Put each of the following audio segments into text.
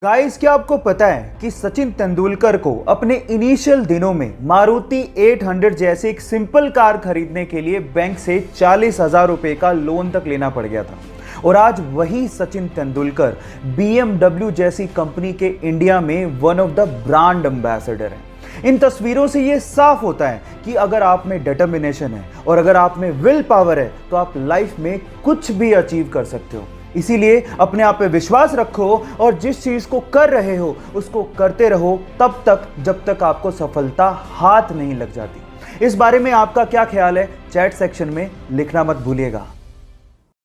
Guys, क्या आपको पता है कि सचिन तेंदुलकर को अपने इनिशियल दिनों में मारुति 800 जैसी एक सिंपल कार खरीदने के लिए बैंक से 40,000 रुपए का लोन तक लेना पड़ गया था। और आज वही सचिन तेंदुलकर BMW जैसी कंपनी के इंडिया में one of the brand ambassador है। इन तस्वीरों से यह साफ होता है कि अगर आप में डिटर्मिनेशन है और अगर आप में विल पावर है तो आप लाइफ में कुछ भी अचीव कर सकते हो। इसीलिए अपने आप पे विश्वास रखो और जिस चीज को कर रहे हो उसको करते रहो तब तक जब तक आपको सफलता हाथ नहीं लग जाती। इस बारे में आपका क्या ख्याल है, चैट सेक्शन में लिखना मत भूलिएगा।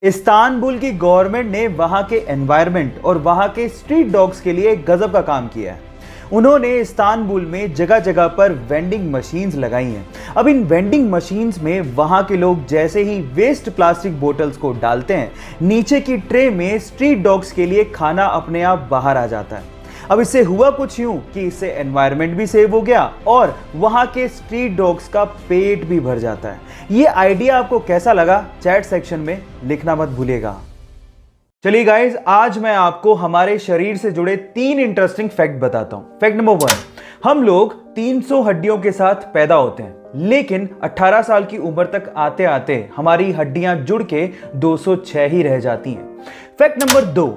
इस्तांबुल की गवर्नमेंट ने वहां के एनवायरनमेंट और वहां के स्ट्रीट डॉग्स के लिए गजब का काम किया है। उन्होंने इस्तांबुल में जगह जगह पर वेंडिंग मशीन्स लगाई हैं। अब इन वेंडिंग मशीन्स में वहां के लोग जैसे ही वेस्ट प्लास्टिक बोतल्स को डालते हैं, नीचे की ट्रे में स्ट्रीट डॉग्स के लिए खाना अपने आप बाहर आ जाता है। अब इससे हुआ कुछ यूं कि इससे एनवायरनमेंट भी सेव हो गया और वहां के स्ट्रीट डॉग्स का पेट भी भर जाता है। ये आइडिया आपको कैसा लगा, चैट सेक्शन में लिखना मत भूलिएगा। चलिए गाइज, आज मैं आपको हमारे शरीर से जुड़े 3 इंटरेस्टिंग फैक्ट बताता हूं। फैक्ट नंबर 1, हम लोग 300 हड्डियों के साथ पैदा होते हैं, लेकिन 18 साल की उम्र तक आते आते हमारी हड्डियां जुड़ के 206 ही रह जाती हैं। फैक्ट नंबर 2,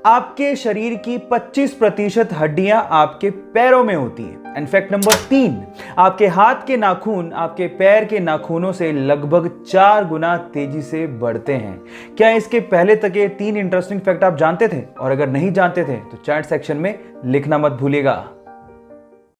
आपके शरीर की 25% हड्डियां आपके पैरों में होती हैं। एंड फैक्ट नंबर 3, आपके हाथ के नाखून आपके पैर के नाखूनों से लगभग 4 गुना तेजी से बढ़ते हैं। क्या इसके पहले तक ये 3 इंटरेस्टिंग फैक्ट आप जानते थे? और अगर नहीं जानते थे तो चैट सेक्शन में लिखना मत भूलिएगा।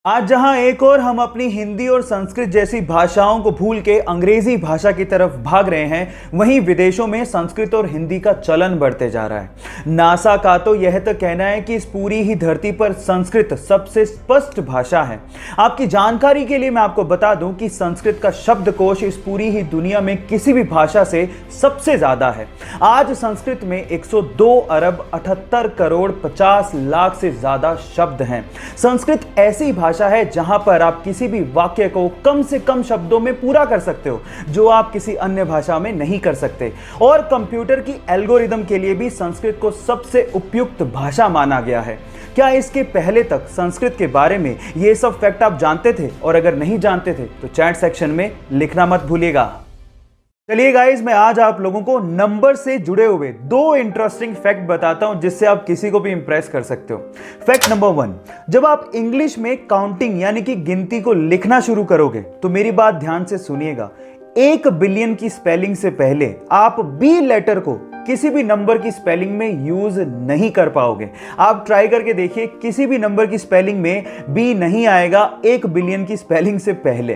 आज जहां एक और हम अपनी हिंदी और संस्कृत जैसी भाषाओं को भूल के अंग्रेजी भाषा की तरफ भाग रहे हैं, वहीं विदेशों में संस्कृत और हिंदी का चलन बढ़ते जा रहा है। नासा का तो यह तक कहना है कि इस पूरी ही धरती पर संस्कृत सबसे स्पष्ट भाषा है। आपकी जानकारी के लिए मैं आपको बता दूं कि संस्कृत का शब्दकोश इस पूरी ही दुनिया में किसी भी भाषा से सबसे ज्यादा है। आज संस्कृत में 102 अरब 78 करोड़ 50 लाख से ज्यादा शब्द हैं। संस्कृत ऐसी भाषा है जहां पर आप किसी भी वाक्य को कम से कम शब्दों में पूरा कर सकते हो, जो आप किसी अन्य भाषा में नहीं कर सकते। और कंप्यूटर की एल्गोरिदम के लिए भी संस्कृत को सबसे उपयुक्त भाषा माना गया है। क्या इसके पहले तक संस्कृत के बारे में ये सब फैक्ट आप जानते थे? और अगर नहीं जानते थे तो चैट सेक्शन में लिखना मत भूलिएगा। चलिए गाइस, मैं आज आप लोगों को नंबर से जुड़े हुए 2 इंटरेस्टिंग फैक्ट बताता हूं जिससे आप किसी को भी इंप्रेस कर सकते हो। फैक्ट नंबर 1, जब आप इंग्लिश में काउंटिंग यानी कि गिनती को लिखना शुरू करोगे तो मेरी बात ध्यान से सुनिएगा। 1 बिलियन की स्पेलिंग से पहले आप बी लेटर को किसी भी नंबर की स्पेलिंग में यूज नहीं कर पाओगे। आप ट्राई करके देखिए, किसी भी नंबर की स्पेलिंग में बी नहीं आएगा 1 बिलियन की स्पेलिंग से पहले।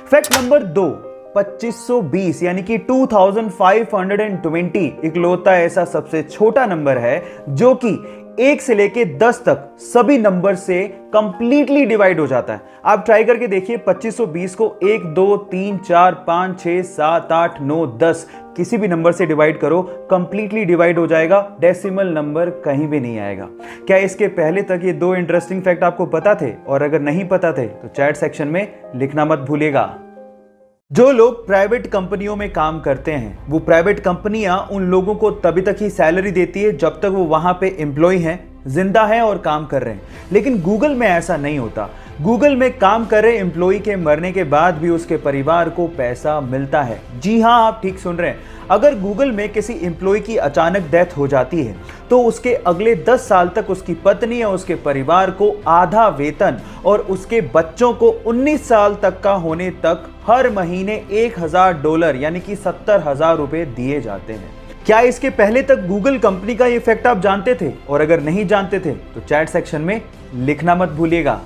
फैक्ट नंबर 2, 2520 यानी कि 2520 इकलौता ऐसा सबसे छोटा नंबर है जो कि 1 से लेके 10 तक सभी नंबर से कंप्लीटली डिवाइड हो जाता है। आप ट्राई करके देखिए, 2520 को 1 2 3 4 5 6 7 8 9 10 किसी भी नंबर से डिवाइड करो, कंप्लीटली डिवाइड हो जाएगा, डेसिमल नंबर कहीं भी नहीं आएगा। क्या इसके पहले तक ये 2 इंटरेस्टिंग फैक्ट आपको पता थे? और अगर नहीं पता थे तो चैट सेक्शन में लिखना मत भूलिएगा। जो लोग प्राइवेट कंपनियों में काम करते हैं, वो प्राइवेट कंपनियां उन लोगों को तभी तक ही सैलरी देती है जब तक वो वहां पे एम्प्लॉय हैं, जिंदा हैं और काम कर रहे हैं। लेकिन गूगल में ऐसा नहीं होता। गूगल में काम कर रहे एम्प्लॉय के मरने के बाद भी उसके परिवार को पैसा मिलता है। जी हां, आप ठीक सुन रहे हैं। अगर गूगल में किसी एम्प्लॉय की अचानक डेथ हो जाती है तो उसके अगले 10 साल तक उसकी पत्नी या उसके परिवार को आधा वेतन और उसके बच्चों को 19 साल तक का होने तक हर महीने $1,000 यानी कि 70,000 रुपए दिए जाते हैं। क्या इसके पहले तक गूगल कंपनी का ये फैक्ट आप जानते थे? और अगर नहीं जानते थे तो चैट सेक्शन में लिखना मत भूलिएगा।